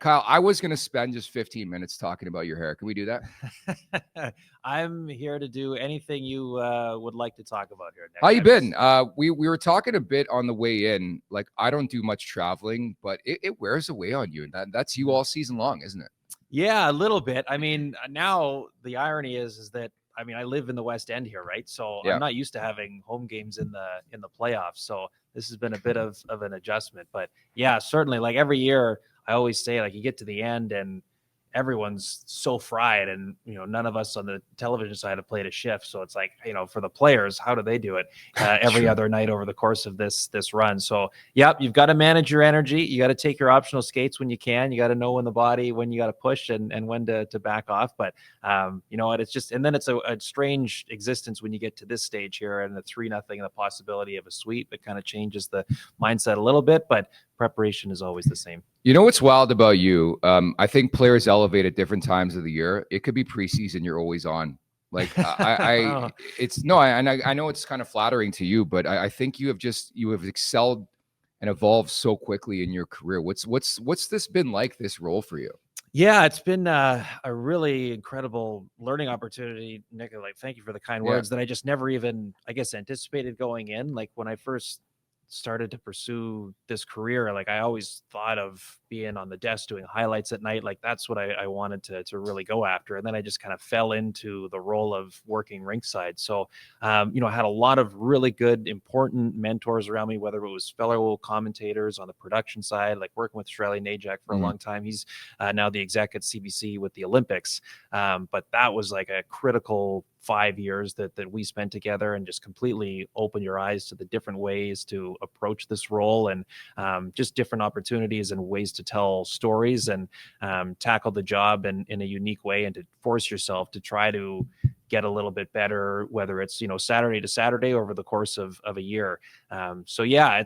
Kyle, I was going to spend just 15 minutes talking about your hair. Can we do that? I'm here to do anything you would like to talk about here, Nick. How you been? We were talking a bit on the way in. Like, I don't do much traveling, but it wears away on you. And that's you all season long, isn't it? Yeah, a little bit. I mean, now the irony is that I live in the West End here, right? So Yeah. I'm not used to having home games in the playoffs. So this has been a bit of an adjustment. But yeah, certainly, like every year, I always say, like, you get to the end and everyone's so fried, and none of us on the television side have played a shift. So it's like, for the players, how do they do it every other night over the course of this run? So yep, you've got to manage your energy. You got to take your optional skates when you can. You got to know when you got to push and when to back off. But you know what, it's just, and then it's a strange existence when you get to this stage here and the 3-0 and the possibility of a sweep. It kind of changes the mindset a little bit, but preparation is always the same. You know what's wild about you? I think players elevate at different times of the year. It could be preseason; you're always on. Like I know it's kind of flattering to you, but I think you have excelled and evolved so quickly in your career. What's this been like, this role for you? Yeah, it's been a really incredible learning opportunity, Nick. Like, thank you for the kind words that I just never even, I guess, anticipated going in. Like, when I first started to pursue this career, like, I always thought of being on the desk doing highlights at night. Like, that's what I wanted to really go after. And then I just kind of fell into the role of working rinkside. So, I had a lot of really good, important mentors around me, whether it was fellow commentators on the production side, like working with Shirley Najak for a long time. He's now the exec at CBC with the Olympics. But that was like a critical 5 years that we spent together, and just completely open your eyes to the different ways to approach this role, and just different opportunities and ways to tell stories, and tackle the job in a unique way, and to force yourself to try to get a little bit better, whether it's, Saturday to Saturday over the course of a year. So yeah,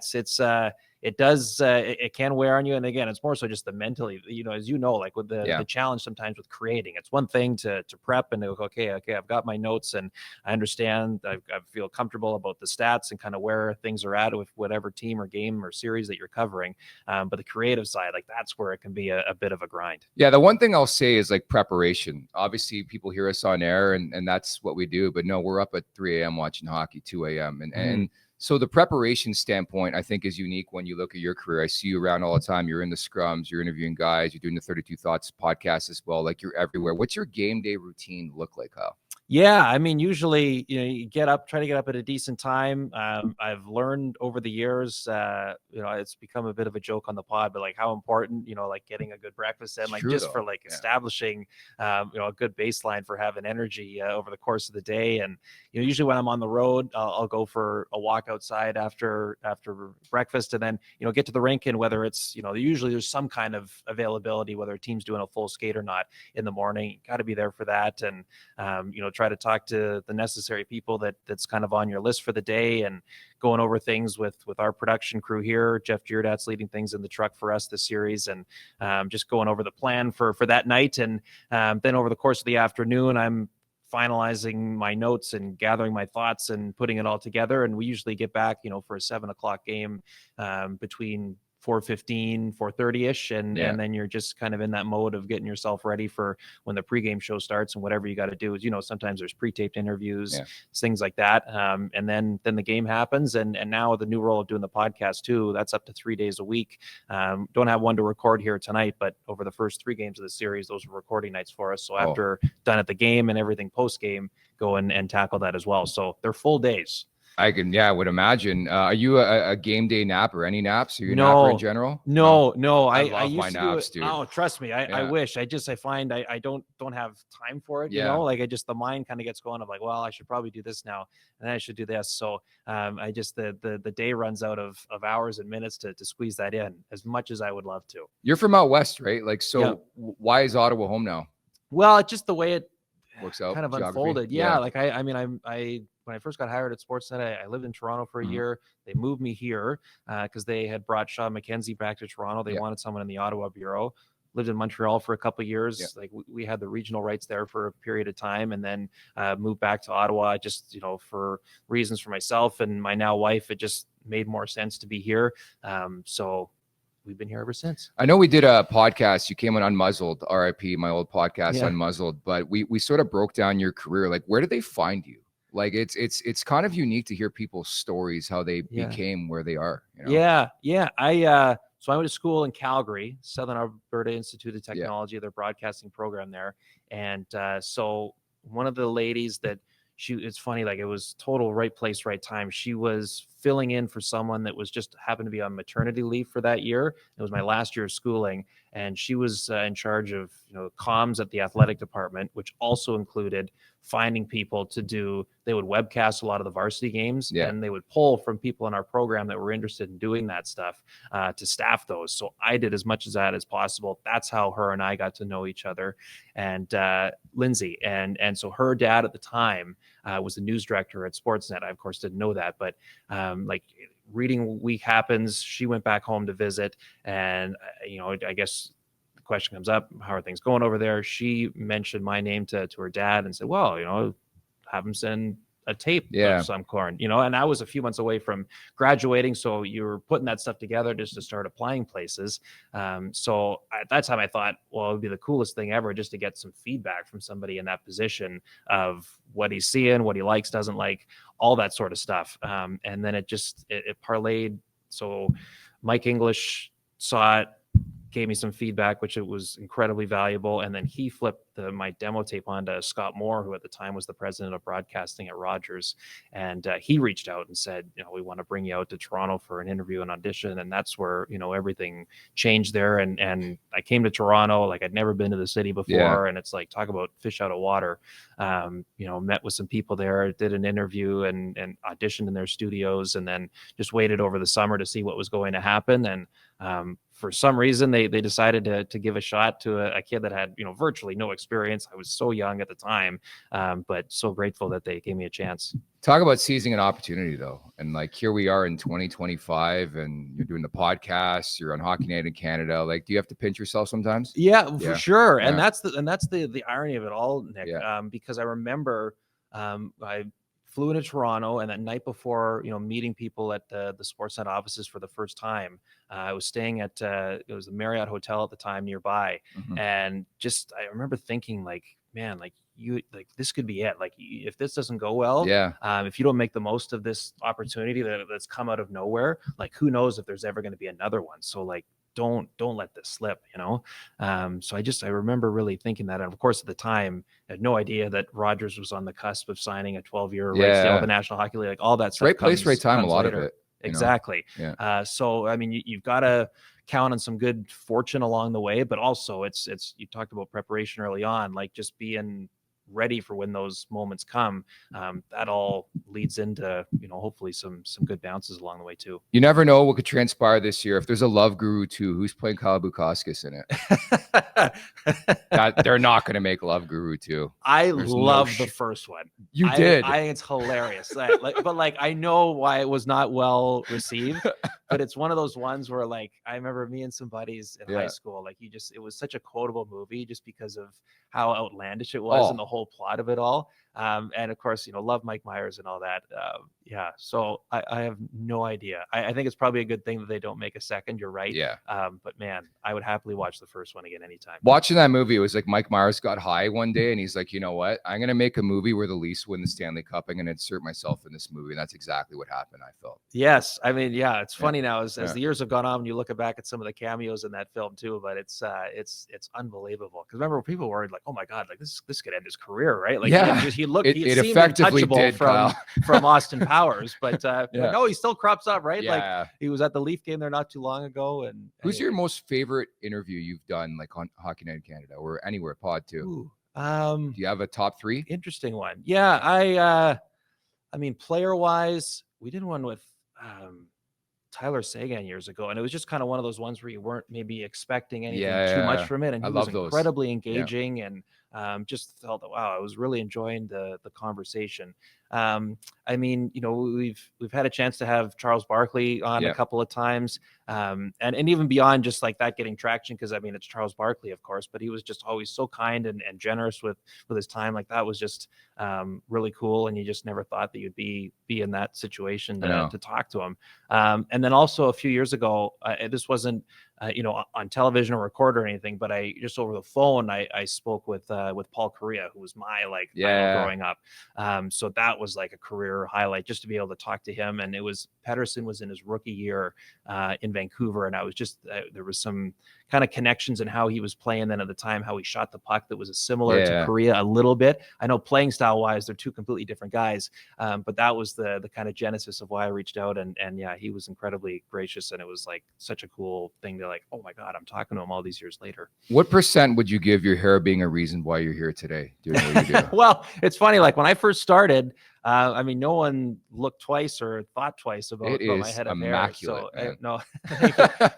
it can wear on you. And again, it's more so just the mentally, as like with the challenge sometimes with creating, it's one thing to prep and to go, okay, I've got my notes and I understand, I feel comfortable about the stats and kind of where things are at with whatever team or game or series that you're covering. But the creative side, like, that's where it can be a bit of a grind. Yeah. The one thing I'll say is, like, preparation. Obviously people hear us on air and that's what we do, but no, we're up at 3 a.m. watching hockey, 2 a.m. And so the preparation standpoint, I think, is unique when you look at your career. I see you around all the time. You're in the scrums, you're interviewing guys, you're doing the 32 Thoughts podcast as well. Like, you're everywhere. What's your game day routine look like, Kyle? Yeah, I mean, usually, you try to get up at a decent time. I've learned over the years, it's become a bit of a joke on the pod, but like how important, like getting a good breakfast and for establishing, a good baseline for having energy over the course of the day. And, usually when I'm on the road, I'll go for a walk outside after breakfast, and then, get to the rink, and whether it's, usually there's some kind of availability, whether a team's doing a full skate or not in the morning, got to be there for that. And, try to talk to the necessary people that's kind of on your list for the day, and going over things with our production crew here. Jeff Giordat's leading things in the truck for us this series, and just going over the plan for that night. And then over the course of the afternoon, I'm finalizing my notes and gathering my thoughts and putting it all together. And we usually get back, for a 7:00 game between 4:15, 4:30-ish. And then you're just kind of in that mode of getting yourself ready for when the pregame show starts, and whatever you got to do is, sometimes there's pre-taped interviews, things like that. And then the game happens. And now the new role of doing the podcast too, that's up to 3 days a week. Don't have one to record here tonight, but over the first 3 games of the series, those were recording nights for us. So after done at the game and everything post-game, go and tackle that as well. So they're full days. I would imagine. Are you a game day napper? Any naps? Are you a napper in general? No. I love my naps, dude. Oh, trust me. I wish. I find I don't have time for it. Like, the mind kind of gets going of like, well, I should probably do this now, and then I should do this. So the day runs out of hours and minutes to squeeze that in, as much as I would love to. You're from out west, right? Like, so why is Ottawa home now? Well, it's just the way it works out, kind of unfolded. Yeah. Like I when I first got hired at Sportsnet, I lived in Toronto for a year. They moved me here because they had brought Sean McKenzie back to Toronto. They wanted someone in the Ottawa bureau. Lived in Montreal for a couple of years. Yeah. Like we had the regional rights there for a period of time, and then moved back to Ottawa just, for reasons for myself and my now wife. It just made more sense to be here. So we've been here ever since. I know we did a podcast. You came on Unmuzzled, RIP, my old podcast, Yeah. Unmuzzled. But we sort of broke down your career. Like, where did they find you? Like, it's kind of unique to hear people's stories, how they became where they are. You know? Yeah. So I went to school in Calgary, Southern Alberta Institute of Technology, their broadcasting program there. And so one of the ladies that it's funny, like it was total right place, right time. She was filling in for someone that was just happened to be on maternity leave for that year. It was my last year of schooling, and she was in charge of comms at the athletic department, which also included finding people to do. They would webcast a lot of the varsity games, and they would pull from people in our program that were interested in doing that stuff to staff those. So I did as much of that as possible. That's how her and I got to know each other, and Lindsay, and so her dad at the time was the news director at Sportsnet. I of course didn't know that, but like reading week happens, she went back home to visit, and I guess the question comes up, how are things going over there? She mentioned my name to her dad and said, well, have him send a tape of some corn, and I was a few months away from graduating. So you were putting that stuff together just to start applying places. So at that time I thought, well, it would be the coolest thing ever just to get some feedback from somebody in that position of what he's seeing, what he likes, doesn't like, all that sort of stuff. And then it parlayed. So Mike English saw it, gave me some feedback, which it was incredibly valuable. And then he flipped my demo tape onto Scott Moore, who at the time was the president of broadcasting at Rogers. And he reached out and said, we want to bring you out to Toronto for an interview and audition. And that's where, everything changed there. And I came to Toronto, like I'd never been to the city before. And it's like, talk about fish out of water. Met with some people there, did an interview and auditioned in their studios, and then just waited over the summer to see what was going to happen. And for some reason, they decided to give a shot to a kid that had, virtually no experience. I was so young at the time, but so grateful that they gave me a chance. Talk about seizing an opportunity, though. And like, here we are in 2025, and you're doing the podcast, you're on Hockey Night in Canada. Like, do you have to pinch yourself sometimes? Yeah, for sure. And that's the irony of it all, Nick, because I remember I flew into Toronto, and that night before, meeting people at the Sportsnet offices for the first time, I was staying at it was the Marriott Hotel at the time nearby, and just I remember thinking, like, man, like this could be it. Like, if this doesn't go well, if you don't make the most of this opportunity that's come out of nowhere, like who knows if there's ever going to be another one. So like, don't let this slip, So I remember really thinking that. And of course, at the time, I had no idea that Rogers was on the cusp of signing a 12-year rights deal with the National Hockey League. Like, all that stuff. Right place, right time. A lot later. of it. Exactly. So I mean, you've got to count on some good fortune along the way, but also it's you talked about preparation early on, like just being ready for when those moments come. That all leads into hopefully some good bounces along the way too. You never know what could transpire this year. If there's a Love Guru 2, who's playing Kyle Bukauskas in it? They're not going to make Love Guru 2. I love the first one. You did. I think it's hilarious. But I know why it was not well received. But it's one of those ones where, like, I remember me and some buddies in high school, like, it was such a quotable movie just because of how outlandish it was and the whole plot of it all. And of course, love Mike Myers and all that. So I have no idea. I think it's probably a good thing that they don't make a second. You're right. Yeah. But man, I would happily watch the first one again anytime. Watching that movie, it was like Mike Myers got high one day and he's like, you know what? I'm going to make a movie where the Leafs win the Stanley Cup. I'm going to insert myself in this movie. And that's exactly what happened, I felt. Yes. I mean, it's funny now as the years have gone on, you look back at some of the cameos in that film too, but it's unbelievable. Because remember, people were like, oh my God, like this could end his career, right? Like he seemed effectively untouchable from Austin Powers, but no, he still crops up, right? Like he was at the Leaf game there not too long ago. And who's your most favorite interview you've done, like on Hockey Night in Canada or anywhere, pod too? Do you have a top 3? Interesting one. Yeah, I mean, player wise, we did one with Tyler Sagan years ago, and it was just kind of one of those ones where you weren't maybe expecting anything too much from it, and he was incredibly engaging and just felt that, wow, I was really enjoying the conversation. I mean, we've had a chance to have Charles Barkley on a couple of times, and even beyond just like that getting traction, because I mean it's Charles Barkley, of course, but he was just always so kind and generous with his time. Like that was just really cool, and you just never thought that you'd be in that situation to talk to him. And then also a few years ago, this wasn't on television or record or anything, but I just over the phone, I spoke with Paul Correa, who was my idol growing up. So that was like a career highlight, just to be able to talk to him. And Pettersson was in his rookie year in Vancouver. And I was just, there was some kind of connections in how he was playing then at the time, how he shot the puck that was similar to Correa a little bit. I know playing style wise, they're two completely different guys. But that was the kind of genesis of why I reached out. And yeah, he was incredibly gracious. And it was like such a cool thing to oh my God, I'm talking to him all these years later. What % would you give your hair being a reason why you're here today doing what you do? Well, it's funny. Like when I first started, no one looked twice or thought twice about my head of hair. So no,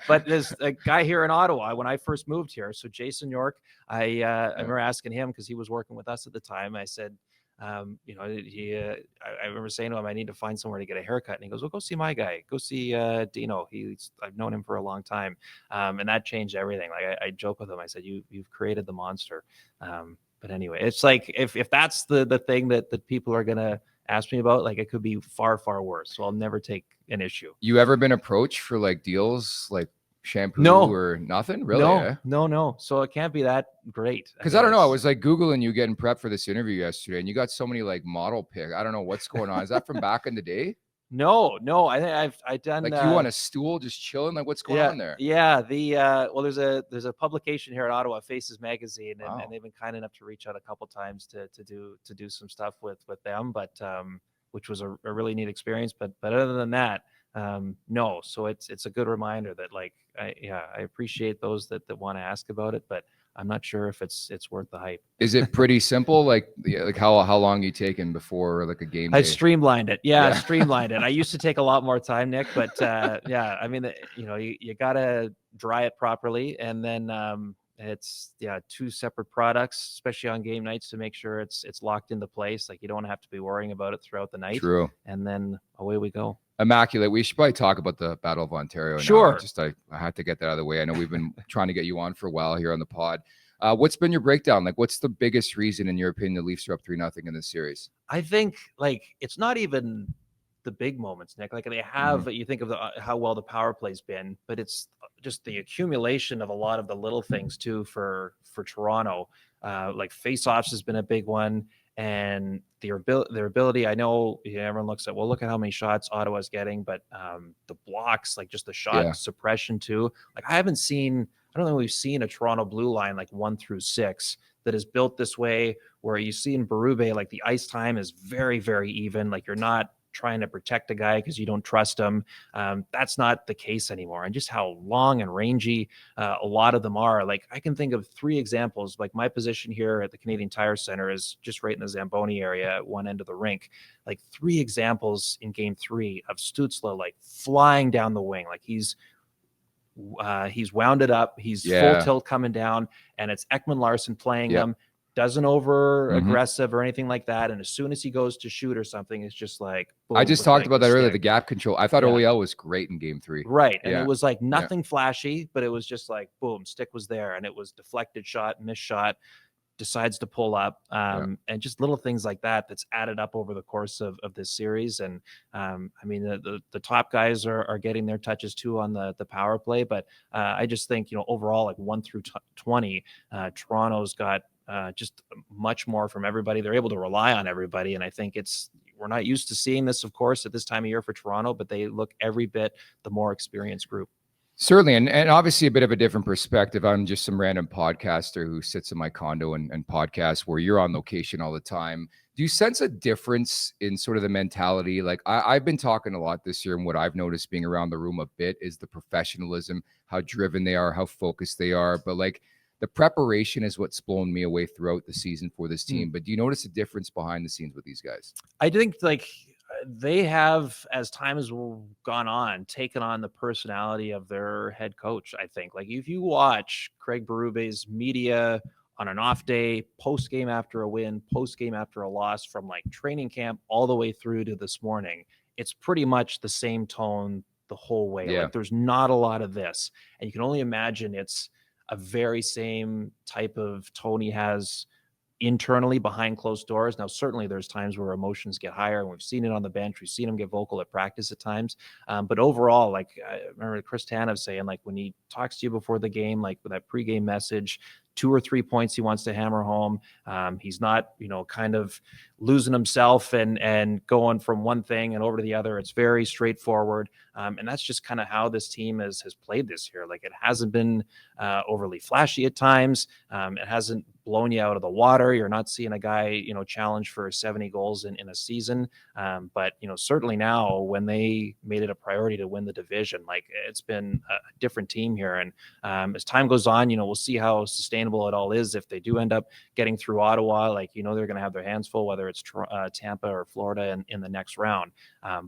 but there's a guy here in Ottawa when I first moved here. So Jason York, I remember asking him, because he was working with us at the time. I said, I remember saying to him, I need to find somewhere to get a haircut. And he goes, well, go see my guy. Go see Dino. I've known him for a long time. And that changed everything. Like I joke with him. I said, you've created the monster. But anyway, it's like if that's the thing that people are going to ask me about, like it could be far, far worse. So I'll never take an issue. You ever been approached for like deals, like shampoo or nothing? Really? No. So it can't be that great. Because I don't know. I was like Googling you getting prepped for this interview yesterday, and you got so many like model pics. I don't know what's going on. Is that from back in the day? No. I think I've done like you on a stool just chilling. Like what's going on there? Yeah. Well, there's a publication here in Ottawa, Faces Magazine, and they've been kind enough to reach out a couple times to do some stuff with them, but which was a really neat experience. But other than that, no. So it's a good reminder that I appreciate those that want to ask about it, but I'm not sure if it's worth the hype. Is it pretty simple? Like how long you taken before like a game day? I streamlined it. Yeah. Streamlined it. I used to take a lot more time, Nick, but you gotta dry it properly, and then it's two separate products, especially on game nights, to make sure it's locked into place. Like you don't have to be worrying about it throughout the night. True. And then away we go. Immaculate. We should probably talk about the Battle of Ontario. Sure. Now. I had to get that out of the way. I know we've been trying to get you on for a while here on the pod. What's been your breakdown? Like, what's the biggest reason, in your opinion, the Leafs are up 3-0 in this series? I think it's not even the big moments, Nick. Like they have, you think of how well the power play's been, but it's just the accumulation of a lot of the little things too for Toronto. Like face-offs has been a big one. And their ability, I know everyone looks at, well, look at how many shots Ottawa's getting, but the blocks, like just the shot suppression too. Like I don't think we've seen a Toronto blue line like 1 through 6 that is built this way, where you see in Berube, like the ice time is very, very even. Like you're not trying to protect a guy because you don't trust him. That's not the case anymore. And just how long and rangy a lot of them are. Like I can think of 3 examples. Like my position here at the Canadian Tire Center is just right in the Zamboni area at one end of the rink. Like 3 examples in game 3 of Stützle like flying down the wing. Like he's wound it up. He's full tilt coming down, and it's Ekman Larsson playing him. Doesn't over aggressive or anything like that. And as soon as he goes to shoot or something, it's just like, boom, I just talked about that earlier, the gap control. I thought OEL was great in game 3. Right. And it was like nothing flashy, but it was just like, boom, stick was there. And it was deflected shot, missed shot, decides to pull up. And just little things like that that's added up over the course of this series. And the top guys are getting their touches too on the power play. But I just think, overall, like 1 through 20, Toronto's got just much more from everybody. They're able to rely on everybody. And I think we're not used to seeing this, of course, at this time of year for Toronto, but they look every bit the more experienced group. Certainly. And obviously a bit of a different perspective. I'm just some random podcaster who sits in my condo and podcasts where you're on location all the time. Do you sense a difference in sort of the mentality? Like I've been talking a lot this year, and what I've noticed being around the room a bit is the professionalism, how driven they are, how focused they are. But like the preparation is what's blown me away throughout the season for this team. But do you notice a difference behind the scenes with these guys? I think they have, as time has gone on, taken on the personality of their head coach. I think like if you watch Craig Berube's media on an off day, post game after a win, post game after a loss, from like training camp all the way through to this morning, it's pretty much the same tone the whole way. Like there's not a lot of this, and you can only imagine it's a very same type of tone he has internally behind closed doors. Now, certainly there's times where emotions get higher, and we've seen it on the bench. We've seen him get vocal at practice at times. But overall, like I remember Chris Tanev saying, like when he talks to you before the game, like with that pregame message, 2 or 3 points he wants to hammer home. He's not, kind of losing himself and going from one thing and over to the other. It's very straightforward. And that's just kind of how this team has played this year. Like it hasn't been overly flashy at times. It hasn't blown you out of the water. You're not seeing a guy, challenge for 70 goals in a season. But, certainly now when they made it a priority to win the division, like it's been a different team here. And as time goes on, we'll see how sustainable it all is. If they do end up getting through Ottawa, like, they're going to have their hands full, whether it's Tampa or Florida in the next round.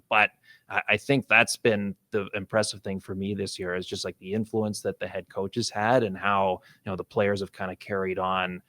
But I think that's been the impressive thing for me this year, is just like the influence that the head coaches had and how, the players have kind of carried on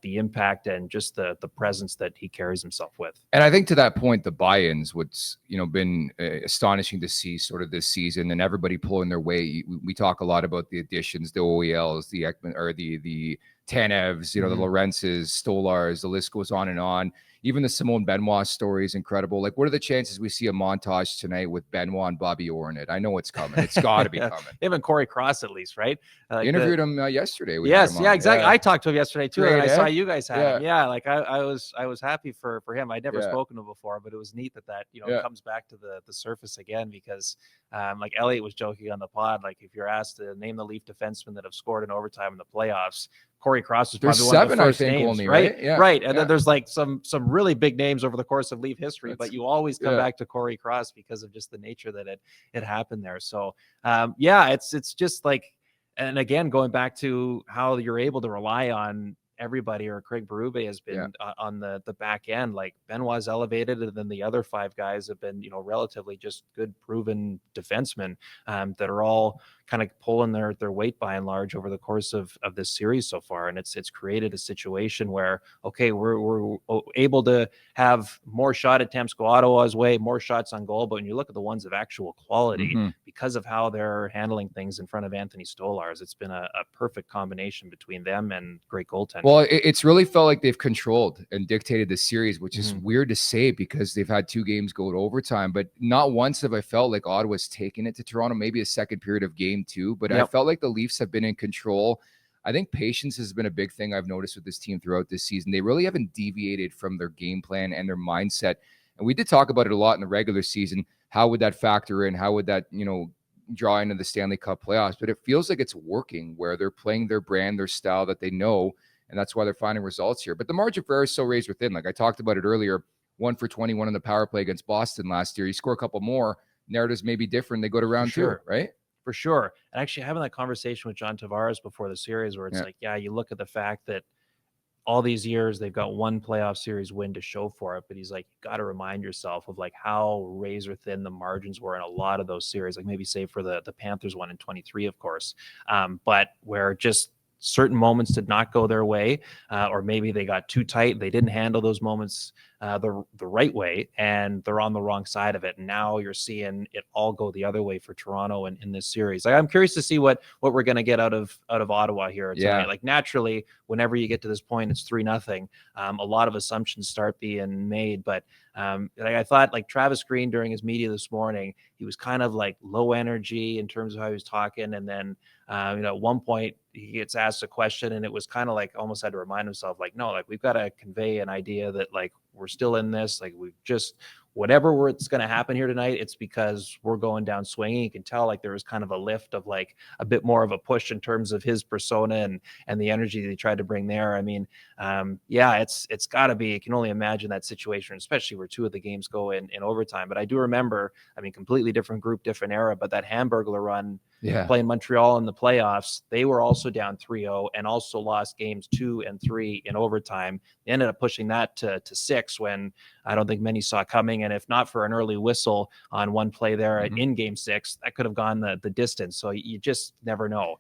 the impact and just the presence that he carries himself with. And I think to that point, the buy-ins, what's, been astonishing to see sort of this season, and everybody pulling their weight. We talk a lot about the additions, the OELs, the Ekman, or the Tanevs, the Lorenzes, Stolars, the list goes on and on. Even the Simone Benoit story is incredible. Like, what are the chances we see a montage tonight with Benoit and Bobby Orr in it? I know it's coming. It's got to be coming. Even Corey Cross, at least, right? Like interviewed him yesterday. Yes, yeah, exactly. Yeah. I talked to him yesterday too, and I saw you guys had him. Yeah, like I was happy for him. I'd never spoken to him before, but it was neat that comes back to the surface again, because like Elliot was joking on the pod, like if you're asked to name the Leaf defensemen that have scored in overtime in the playoffs, Corey Cross is probably there's one 7, of the first I think, names, only, right? Yeah. Right. And then there's like some really big names over the course of Leaf history, but you always come back to Corey Cross because of just the nature that it happened there. So it's just like, and again, going back to how you're able to rely on everybody, or Craig Berube has been on the back end. Like Benoit's elevated, and then the other 5 guys have been, relatively just good, proven defensemen that are all kind of pulling their weight by and large over the course of this series so far. And it's created a situation where, okay, we're able to have more shot attempts go Ottawa's way, more shots on goal. But when you look at the ones of actual quality, because of how they're handling things in front of Anthony Stolars, it's been a perfect combination between them and great goaltending. Well, it's really felt like they've controlled and dictated the series, which is weird to say because they've had 2 games go to overtime, but not once have I felt like Ottawa's taken it to Toronto, maybe a second period of game 2, but I felt like the Leafs have been in control. I think patience has been a big thing I've noticed with this team throughout this season. They really haven't deviated from their game plan and their mindset. And we did talk about it a lot in the regular season. How would that factor in? How would that, draw into the Stanley Cup playoffs? But it feels like it's working, where they're playing their brand, their style that they know, and that's why they're finding results here. But the margin for error is so raised within. Like I talked about it earlier, 1 for 21 in the power play against Boston last year. You score a couple more, narratives may be different. They go to round 2, right? For sure. And actually having that conversation with John Tavares before the series, where it's like, you look at the fact that all these years they've got 1 playoff series win to show for it, but he's like, you got to remind yourself of like how razor thin the margins were in a lot of those series, like maybe save for the Panthers one in 23, of course, but where just certain moments did not go their way, or maybe they got too tight. They didn't handle those moments the right way, and they're on the wrong side of it. And now you're seeing it all go the other way for Toronto in this series. Like, I'm curious to see what we're going to get out of Ottawa here tonight. Like naturally, whenever you get to this point, it's 3-0. A lot of assumptions start being made, but like I thought, like Travis Green during his media this morning, he was kind of like low energy in terms of how he was talking, and then at one point he gets asked a question, and it was kind of like almost had to remind himself, like, no, like we've got to convey an idea that like we're still in this, like we've just whatever it's going to happen here tonight, it's because we're going down swinging. You can tell like there was kind of a lift of like a bit more of a push in terms of his persona and the energy that he tried to bring there. I mean, it's got to be, you can only imagine that situation, especially where 2 of the games go in overtime. But I do remember, I mean, completely different group, different era, but that Hamburglar run playing Montreal in the playoffs, they were also down 3-0 and also lost games 2 and 3 in overtime. They ended up pushing that to 6 when I don't think many saw coming. And if not for an early whistle on one play there in game 6, that could have gone the distance. So you just never know.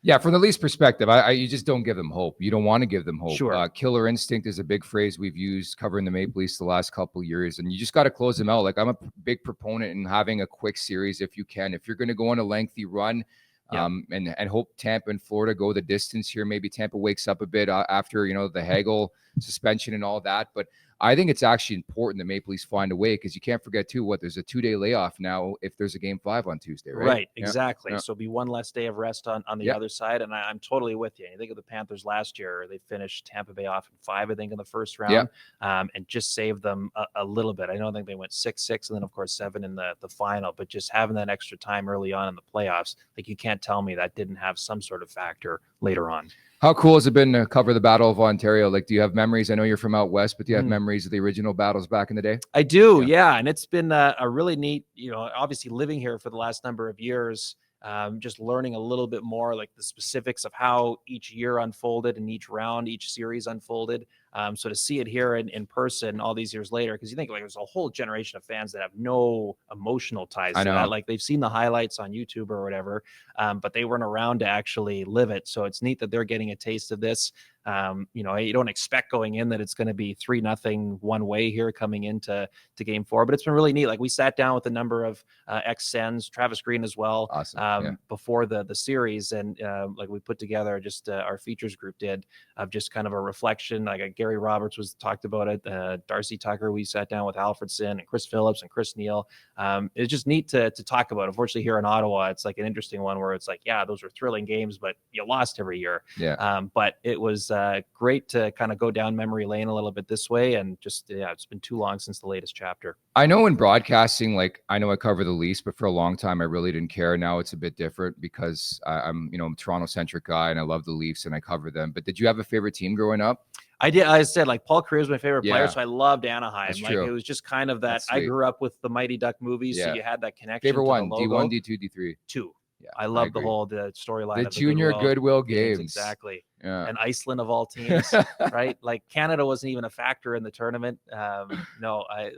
Yeah, from the Leafs perspective, you just don't give them hope. You don't want to give them hope. Sure. Killer instinct is a big phrase we've used covering the Maple Leafs the last couple of years, and you just got to close them out. Like, I'm a big proponent in having a quick series if you can. If you're going to go on a lengthy run, Yeah. And hope Tampa and Florida go the distance here. Maybe Tampa wakes up a bit after, the Hagel suspension and all that. But I think it's actually important that Maple Leafs find a way, because you can't forget too, there's a 2-day layoff now if there's a Game 5 on Tuesday, right? Right, exactly. Yeah. So it'll be one less day of rest on the other side. And I'm totally with you. You think of the Panthers last year, they finished Tampa Bay off in 5, I think, in the first round, and just saved them a little bit. I don't think they went 6-6 and then, of course, 7 in the final, but just having that extra time early on in the playoffs, like, you can't tell me that didn't have some sort of factor later on. How cool has it been to cover the Battle of Ontario? Like, do you have memories? I know you're from out west, but do you have memories of the original battles back in the day? I do, yeah. And it's been a really neat, obviously living here for the last number of years, just learning a little bit more, like the specifics of how each year unfolded and each round, each series unfolded. So to see it here in person all these years later, because you think, like, there's a whole generation of fans that have no emotional ties to that. Like, they've seen the highlights on YouTube or whatever, but they weren't around to actually live it. So it's neat that they're getting a taste of this. You don't expect going in that it's going to be 3-0 one way here coming into Game 4, but it's been really neat. Like, we sat down with a number of ex-Sens, Travis Green as well, before the series, and like, we put together just our features group did, of just kind of a reflection. Like, Gary Roberts talked about it, Darcy Tucker, we sat down with Alfredson and Chris Phillips and Chris Neal. It's just neat to talk about. Unfortunately, here in Ottawa, it's like an interesting one where it's like, yeah, those were thrilling games, but you lost every year. But it was great to kind of go down memory lane a little bit this way, and just it's been too long since the latest chapter. I know in broadcasting, like, I know I cover the Leafs, but for a long time I really didn't care. Now it's a bit different because I'm a Toronto centric guy and I love the Leafs and I cover them. But did you have a favorite team growing up? I did. I said, like, Paul Kariya was my favorite player, so I loved Anaheim. That's like true. It was just kind of that. I grew up with the Mighty Duck movies, so you had that connection. Favorite one, the D1, D2, D3? 2. Yeah, I love the storyline. The junior Goodwill games. Exactly. And Iceland of all teams, right? Like, Canada wasn't even a factor in the tournament.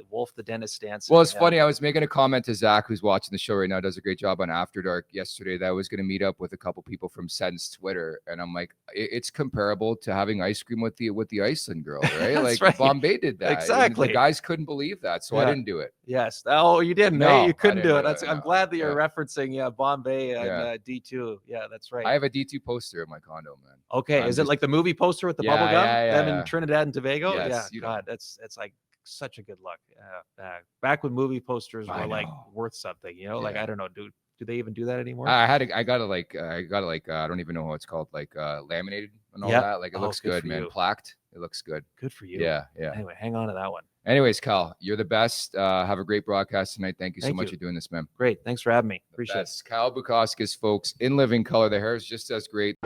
Wolf the Dennis Stanson. Well, it's funny. I was making a comment to Zach, who's watching the show right now, does a great job on After Dark yesterday, that I was going to meet up with a couple people from Sens Twitter. And I'm like, it's comparable to having ice cream with the Iceland girl, right? Like, right. Bombay did that. Exactly. And the guys couldn't believe that. So I didn't do it. Yes. Oh, you didn't. No, you couldn't do it. That's, I'm glad that you're referencing Bombay and D2. Yeah, that's right. I have a D2 poster in my condo, man. Okay. Is it like the movie poster with the bubble gum? Them in Trinidad and Tobago? Yes, God, that's like such a good look. Back when movie posters were like worth something, like, I don't know, do they even do that anymore? I got it like I don't even know what it's called, like laminated and all that. Like, it looks good, man. Plaqued. It looks good. Good for you. Yeah. Anyway, hang on to that one. Anyways, Kyle, you're the best. Have a great broadcast tonight. Thank you so much for doing this, man. Great. Thanks for having me. Appreciate it. Kyle Bukauskas, folks, in living color. The hair is just as great.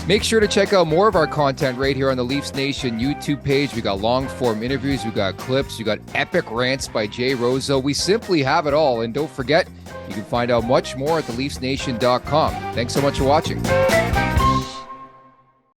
Make sure to check out more of our content right here on the Leafs Nation YouTube page. We got long form interviews, we got clips, we got epic rants by Jay Rosa. We simply have it all. And don't forget, you can find out much more at theleafsnation.com. Thanks so much for watching.